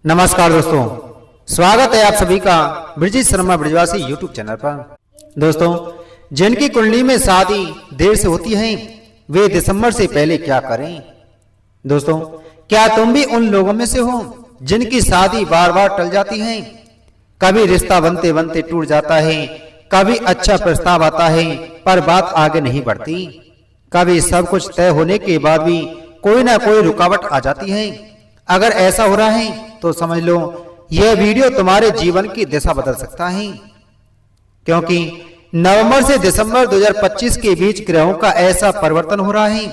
नमस्कार दोस्तों, स्वागत है आप सभी का ब्रिजेश शर्मा ब्रिजवासी यूट्यूब चैनल पर। दोस्तों, जिनकी कुंडली में शादी देर से होती है वे दिसंबर से पहले क्या करें? दोस्तों, क्या तुम भी उन लोगों में से हो जिनकी शादी बार बार टल जाती है? कभी रिश्ता बनते बनते टूट जाता है, कभी अच्छा प्रस्ताव आता है पर बात आगे नहीं बढ़ती, कभी सब कुछ तय होने के बाद भी कोई ना कोई रुकावट आ जाती है। अगर ऐसा हो रहा है तो समझ लो यह वीडियो तुम्हारे जीवन की दिशा बदल सकता है, क्योंकि नवंबर से दिसंबर 2025 के बीच ग्रहों का ऐसा परिवर्तन हो रहा है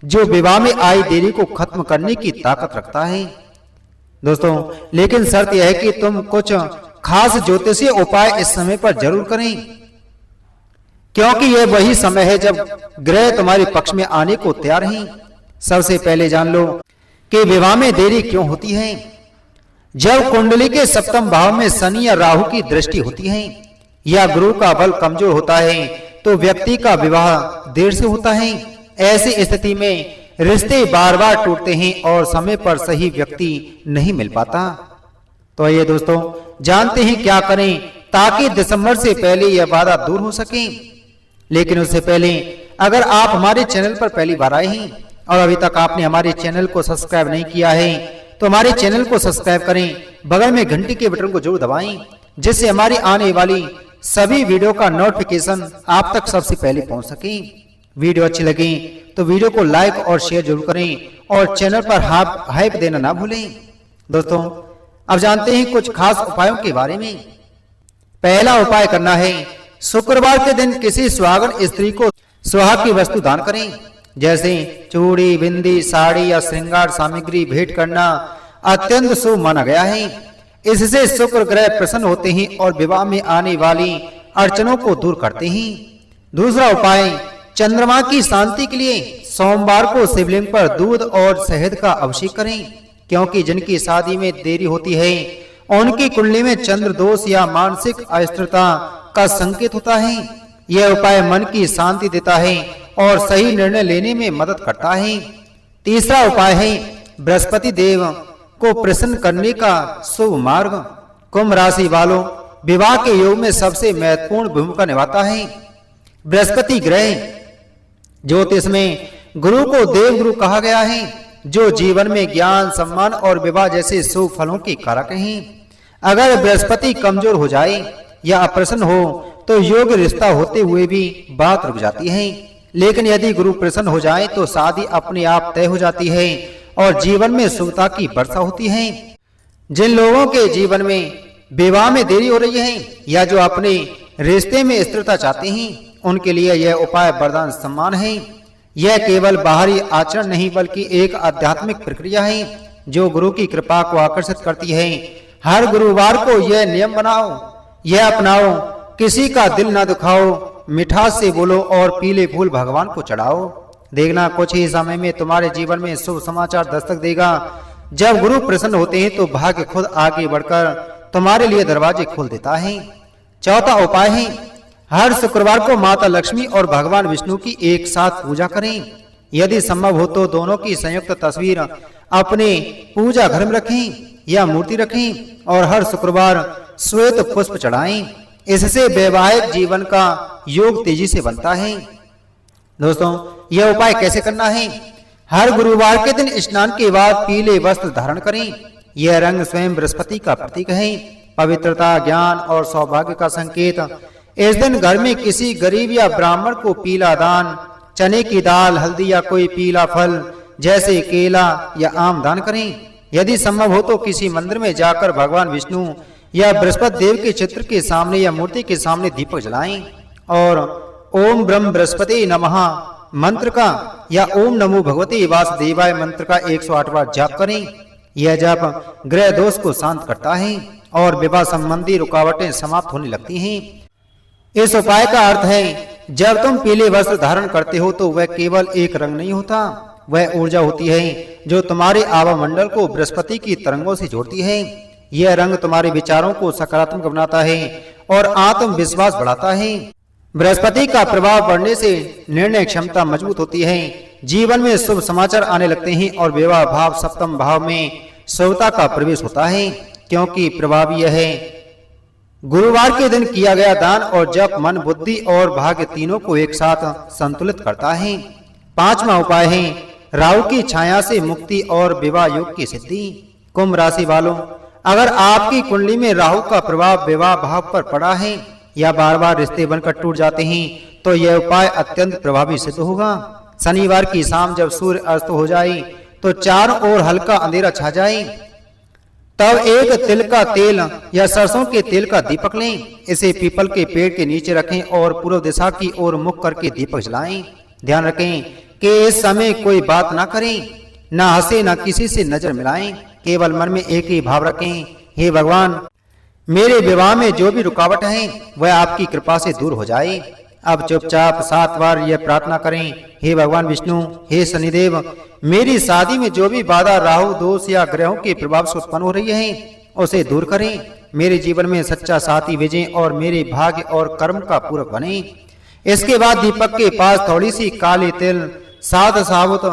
जो विवाह में आई देरी को खत्म करने की ताकत रखता है। दोस्तों, लेकिन शर्त यह है कि तुम कुछ खास ज्योतिषीय उपाय इस समय पर जरूर करें, क्योंकि यह वही समय है जब ग्रह तुम्हारे पक्ष में आने को तैयार हैं। सबसे पहले जान लो कि विवाह में देरी क्यों होती है। जब कुंडली के सप्तम भाव में शनि या राहु की दृष्टि होती है या गुरु का बल कमजोर होता है तो व्यक्ति का विवाह देर से होता है। ऐसी स्थिति में रिश्ते बार बार टूटते हैं और समय पर सही व्यक्ति नहीं मिल पाता। तो आइए दोस्तों, जानते हैं क्या करें ताकि दिसंबर से पहले यह बाधा दूर हो सके। लेकिन उससे पहले अगर आप हमारे चैनल पर पहली बार आए हैं और अभी तक आपने हमारे चैनल को सब्सक्राइब नहीं किया है तो हमारे चैनल को सब्सक्राइब करें, बगल में घंटी के बटन को जरूर दबाएं, जिससे हमारी आने वाली सभी वीडियो का नोटिफिकेशन आप तक सबसे पहले पहुंच सके। वीडियो अच्छी लगे तो वीडियो को लाइक और शेयर जरूर करें और चैनल पर हाइप देना ना भूलें। दोस्तों, अब जानते हैं कुछ खास उपायों के बारे में। पहला उपाय करना है, शुक्रवार के दिन किसी सुहागन स्त्री को सुहाग की वस्तु दान करें, जैसे चूड़ी, बिंदी, साड़ी या श्रृंगार सामग्री भेंट करना अत्यंत शुभ माना गया है। इससे शुक्र ग्रह प्रसन्न होते हैं और विवाह में आने वाली अड़चनों को दूर करते हैं। दूसरा उपाय, चंद्रमा की शांति के लिए सोमवार को शिवलिंग पर दूध और शहद का अभिषेक करें, क्योंकि जिनकी शादी में देरी होती है उनकी कुंडली में चंद्र दोष या मानसिक अस्थिरता का संकेत होता है। यह उपाय मन की शांति देता है और सही निर्णय लेने में मदद करता है। तीसरा उपाय है, बृहस्पति देव को प्रसन्न करने का शुभ मार्ग। कुंभ राशि वालों, विवाह के योग में सबसे महत्वपूर्ण भूमिका निभाता है। बृहस्पति ग्रह ज्योतिष में गुरु को देव गुरु कहा गया है, जो जीवन में ज्ञान, सम्मान और विवाह जैसे शुभ फलों के कारक हैं। अगर बृहस्पति कमजोर हो जाए या अप्रसन्न हो तो योग्य रिश्ता होते हुए भी बात रुक जाती है, लेकिन यदि गुरु प्रसन्न हो जाए तो शादी अपने आप तय हो जाती है और जीवन में शुभता की वर्षा होती है। जिन लोगों के जीवन में विवाह में देरी हो रही है या जो अपने रिश्ते में स्थिरता चाहते हैं उनके लिए यह उपाय वरदान सम्मान है। यह केवल बाहरी आचरण नहीं बल्कि एक आध्यात्मिक प्रक्रिया है जो गुरु की कृपा को आकर्षित करती है। हर गुरुवार को यह नियम बनाओ, यह अपनाओ, किसी का दिल ना दुखाओ, मिठास से बोलो और पीले फूल भगवान को चढ़ाओ। देखना कुछ ही समय में तुम्हारे जीवन में शुभ समाचार दस्तक देगा। जब गुरु प्रसन्न होते हैं तो भाग्य खुद आगे बढ़कर तुम्हारे लिए दरवाजे खोल देता है। चौथा उपाय है, हर शुक्रवार को माता लक्ष्मी और भगवान विष्णु की एक साथ पूजा करें। यदि संभव हो तो दोनों की संयुक्त तस्वीर अपने पूजा घर में रखें या मूर्ति रखें और हर शुक्रवार श्वेत पुष्प चढ़ाएं। इससे वैवाहिक जीवन का योग तेजी से बनता है। दोस्तों, यह उपाय कैसे करना है? हर गुरुवार के दिन स्नान के बाद पीले वस्त्र धारण करें। यह रंग स्वयं बृहस्पति का प्रतीक है, पवित्रता, ज्ञान और सौभाग्य का संकेत। इस दिन घर में किसी गरीब या ब्राह्मण को पीला दान, चने की दाल, हल्दी या कोई पीला फल जैसे केला या आम दान करें। यदि संभव हो तो किसी मंदिर में जाकर भगवान विष्णु या बृहस्पति देव के चित्र के सामने या मूर्ति के सामने दीपक जलाएं और ओम ब्रह्म बृहस्पति नमः मंत्र का या ओम नमो भगवते वासुदेवाय मंत्र का 108 बार जाप करें। यह जाप ग्रह दोष को शांत करता है और विवाह संबंधी रुकावटें समाप्त होने लगती हैं। इस उपाय का अर्थ है, जब तुम पीले वस्त्र धारण करते हो तो वह केवल एक रंग नहीं होता, वह ऊर्जा होती है जो तुम्हारे आभा मंडल को बृहस्पति की तरंगों से जोड़ती है। यह रंग तुम्हारे विचारों को सकारात्मक बनाता है और आत्मविश्वास बढ़ाता है। बृहस्पति का प्रभाव बढ़ने से निर्णय क्षमता मजबूत होती है, जीवन में शुभ समाचार आने लगते हैं और विवाह भाव सप्तम भाव में शुभता का प्रवेश होता है, क्योंकि प्रभाव यह है गुरुवार के दिन किया गया दान और जप मन, बुद्धि और भाग्य तीनों को एक साथ संतुलित करता है। पांचवा उपाय है राहु की छाया से मुक्ति और विवाह योग की सिद्धि। कुंभ राशि वालों, अगर आपकी कुंडली में राहु का प्रभाव विवाह भाव पर पड़ा है या बार बार रिश्ते बनकर टूट जाते हैं तो यह उपाय अत्यंत प्रभावी सिद्ध होगा। शनिवार की शाम जब सूर्य अस्त हो जाए तो चारों ओर हल्का अंधेरा छा जाए, तब एक तिल का तेल या सरसों के तेल का दीपक लें। इसे पीपल के पेड़ के नीचे रखें और पूर्व दिशा की ओर मुख करके दीपक जलाएं। ध्यान रखें कि इस समय कोई बात ना करें, ना हंसे, ना किसी से नजर मिलाएं। केवल मन में एक ही भाव रखें, हे भगवान, मेरे विवाह में जो भी रुकावट है वह आपकी कृपा से दूर हो जाए। अब चुपचाप 7 बार यह प्रार्थना करें, हे भगवान विष्णु, हे शनिदेव, मेरी शादी में जो भी बाधा राहु दोष या ग्रहों के प्रभाव से उत्पन्न हो रही है उसे दूर करें। मेरे जीवन में सच्चा साथी भेजें और मेरे भाग्य और कर्म का पूरक बने। इसके बाद दीपक के पास थोड़ी सी काली तिल, 7 साबुत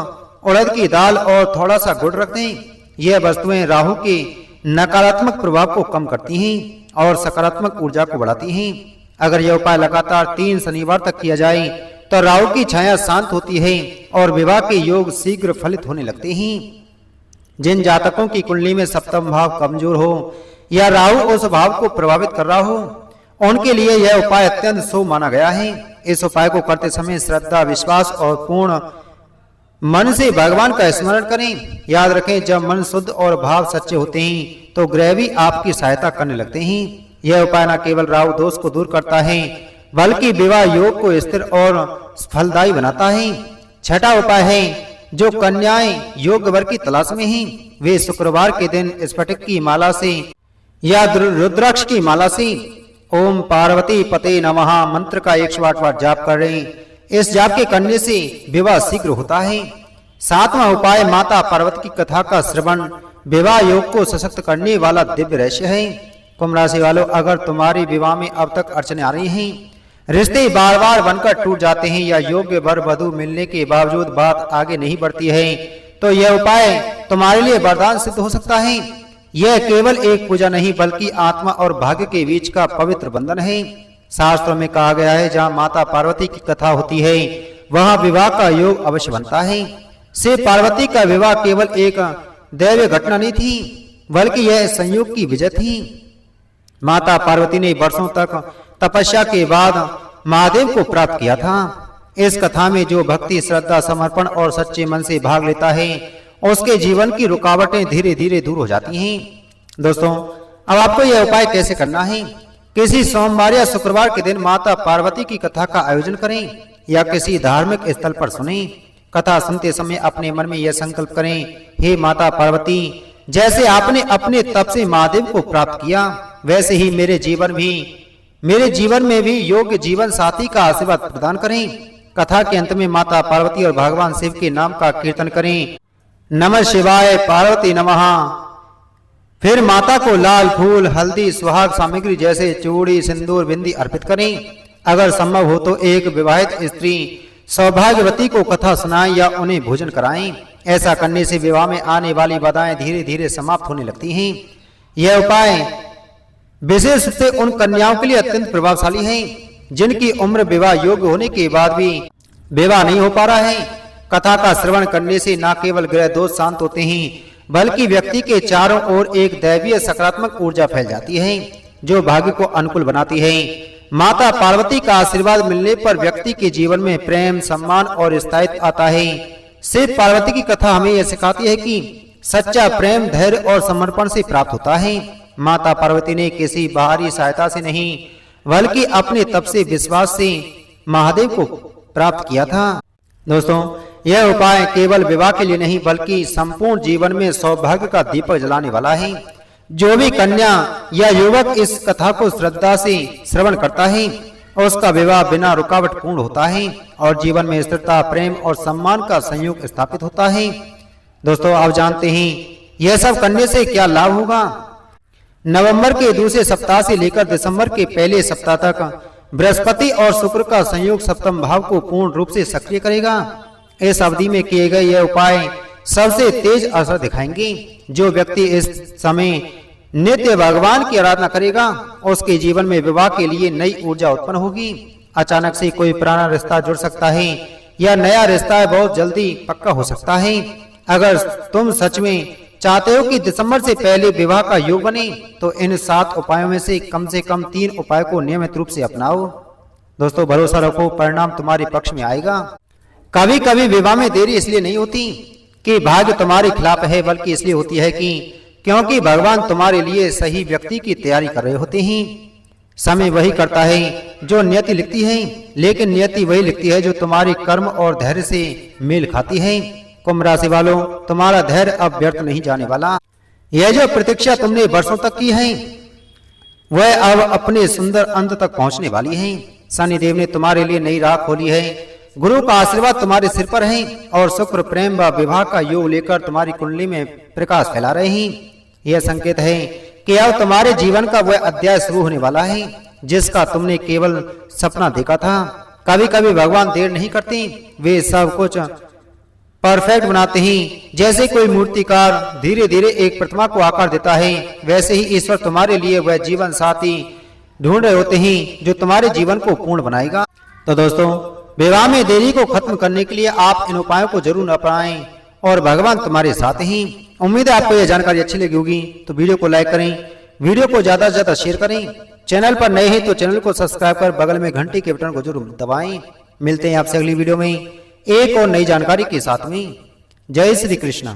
उड़द की दाल और थोड़ा सा गुड़ रख दें। यह वस्तुएं राहु के नकारात्मक प्रभाव को कम करती हैं और सकारात्मक ऊर्जा को बढ़ाती हैं। अगर यह उपाय लगातार 3 शनिवार तक किया जाए तो राहु की छाया शांत होती है और विवाह के योग शीघ्र फलित होने लगते हैं। जिन जातकों की कुंडली में सप्तम भाव कमजोर हो या राहु उस भाव को प्रभावित कर रहा हो, उनके लिए यह उपाय अत्यंत शुभ माना गया है। इस उपाय को करते समय श्रद्धा, विश्वास और पूर्ण मन से भगवान का स्मरण करें। याद रखें, जब मन शुद्ध और भाव सच्चे होते हैं तो ग्रह भी आपकी सहायता करने लगते हैं। यह उपाय न केवल राहु दोष को दूर करता है बल्कि विवाह योग को स्थिर और फलदायी बनाता है। छठा उपाय है जो कन्याएं योग्य वर की तलाश में हैं, वे शुक्रवार के दिन स्फटिक की माला से या रुद्राक्ष की माला से ओम पार्वती पते नमः मंत्र का 108 बार जाप कर रहे हैं। इस जाप के करने से विवाह शीघ्र होता है। 7वां उपाय माता पार्वती की कथा का श्रवण विवाह योग को सशक्त करने वाला दिव्य रहस्य है। कुंभ राशि वालों, अगर तुम्हारी विवाह में अब तक अड़चनें आ रही हैं, रिश्ते बार बार बनकर टूट जाते हैं या योग्य वर वधु मिलने के बावजूद बात आगे नहीं बढ़ती है, तो यह उपाय तुम्हारे लिए वरदान सिद्ध हो सकता है। यह केवल एक पूजा नहीं बल्कि आत्मा और भाग्य के बीच का पवित्र बंधन है। शास्त्रों में कहा गया है, जहाँ माता पार्वती की कथा होती है वहाँ विवाह का योग अवश्य बनता है। शिव पार्वती का विवाह केवल एक दैवीय घटना नहीं थी बल्कि यह संयोग की विजय थी। माता पार्वती ने वर्षों तक तपस्या के बाद महादेव को प्राप्त किया था। इस कथा में जो भक्ति, श्रद्धा, समर्पण और सच्चे मन से भाग लेता है उसके जीवन की रुकावटें धीरे धीरे दूर हो जाती हैं। दोस्तों, अब आपको यह उपाय कैसे करना है? किसी सोमवार या शुक्रवार के दिन माता पार्वती की कथा का आयोजन करें या किसी धार्मिक स्थल पर सुनें। कथा सुनते समय अपने मन में यह संकल्प करें, हे माता पार्वती, जैसे आपने अपने तप से महादेव को प्राप्त किया वैसे ही मेरे जीवन में भी योग्य जीवन साथी का आशीर्वाद प्रदान करें। कथा के अंत में माता पार्वती और भगवान शिव के नाम का कीर्तन करें, नमः शिवाय, पार्वती नमः। फिर माता को लाल फूल, हल्दी, सुहाग सामग्री जैसे चूड़ी, सिंदूर, बिंदी अर्पित करें। अगर संभव हो तो एक विवाहित स्त्री सौभाग्यवती को कथा सुनाएं या उन्हें भोजन कराएं। ऐसा करने से विवाह में आने वाली बाधाएं धीरे धीरे समाप्त होने लगती हैं। यह उपाय विशेष रूप से उन कन्याओं के लिए अत्यंत प्रभावशाली है जिनकी उम्र विवाह योग्य होने के बाद भी विवाह नहीं हो पा रहा है। कथा का श्रवण करने से न केवल ग्रह दोष शांत होते हैं बल्कि व्यक्ति के चारों ओर एक दैवीय सकारात्मक ऊर्जा फैल जाती है जो भाग्य को अनुकूल बनाती है। माता पार्वती का आशीर्वाद मिलने पर व्यक्ति के जीवन में प्रेम, सम्मान और स्थायित्व आता है। शिव पार्वती की कथा हमें यह सिखाती है कि सच्चा प्रेम धैर्य और समर्पण से प्राप्त होता है। माता पार्वती ने किसी बाहरी सहायता से नहीं बल्कि अपने तप से, विश्वास से महादेव को प्राप्त किया था। दोस्तों, यह उपाय केवल विवाह के लिए नहीं बल्कि संपूर्ण जीवन में सौभाग्य का दीपक जलाने वाला है। जो भी कन्या या युवक इस कथा को श्रद्धा से श्रवण करता है उसका विवाह बिना रुकावट पूर्ण होता है और जीवन में स्थिरता, प्रेम और सम्मान का संयोग स्थापित होता है। दोस्तों, आप जानते हैं यह सब करने से क्या लाभ होगा? नवंबर के दूसरे सप्ताह से लेकर दिसंबर के पहले सप्ताह तक बृहस्पति और शुक्र का संयोग सप्तम भाव को पूर्ण रूप से सक्रिय करेगा। इस अवधि में किए गए यह उपाय सबसे तेज असर दिखाएंगे। जो व्यक्ति इस समय नित्य भगवान की आराधना करेगा उसके जीवन में विवाह के लिए नई ऊर्जा उत्पन्न होगी। अचानक से कोई पुराना रिश्ता जुड़ सकता है या नया रिश्ता बहुत जल्दी पक्का हो सकता है। अगर तुम सच में चाहते हो कि दिसंबर से पहले विवाह का योग बने तो इन 7 उपायों में से कम 3 उपाय को नियमित रूप से अपनाओ। दोस्तों, भरोसा रखो, परिणाम तुम्हारे पक्ष में आएगा। कभी कभी विवाह में देरी इसलिए नहीं होती कि भाग्य तुम्हारे खिलाफ है, बल्कि इसलिए होती है क्योंकि भगवान तुम्हारे लिए सही व्यक्ति की तैयारी कर रहे होते हैं। समय वही करता है जो नियति लिखती है, लेकिन नियति वही लिखती है जो तुम्हारे कर्म और धैर्य से मेल खाती है। कुंभ राशि वालों, तुम्हारा धैर्य अब व्यर्थ नहीं जाने वाला। यह जो प्रतीक्षा तुमने वर्षों तक की है वह अब अपने सुंदर अंत तक पहुंचने वाली है। शनिदेव ने तुम्हारे लिए नई राह खोली है। गुरु का आशीर्वाद तुम्हारे सिर पर है और शुक्र प्रेम व विवाह का योग लेकर तुम्हारी कुंडली में प्रकाश फैला रहे हैं। यह संकेत है कि अब तुम्हारे जीवन का वह अध्याय शुरू होने वाला है जिसका तुमने केवल सपना देखा था। कभी कभी भगवान देर नहीं करते, वे सब कुछ परफेक्ट बनाते हैं। जैसे कोई मूर्तिकार धीरे धीरे एक प्रतिमा को आकार देता है, वैसे ही ईश्वर तुम्हारे लिए वह जीवन साथी ढूंढ रहे होते हैं जो तुम्हारे जीवन को पूर्ण बनाएगा। तो दोस्तों, विवाह में देरी को खत्म करने के लिए आप इन उपायों को जरूर अपनाएं और भगवान तुम्हारे साथ ही। उम्मीद है आपको यह जानकारी अच्छी लगी होगी, तो वीडियो को लाइक करें, वीडियो को ज्यादा से ज्यादा शेयर करें। चैनल पर नए हैं तो चैनल को सब्सक्राइब कर बगल में घंटी के बटन को जरूर दबाएं। मिलते हैं आपसे अगली वीडियो में एक और नई जानकारी के साथ में। जय श्री कृष्ण।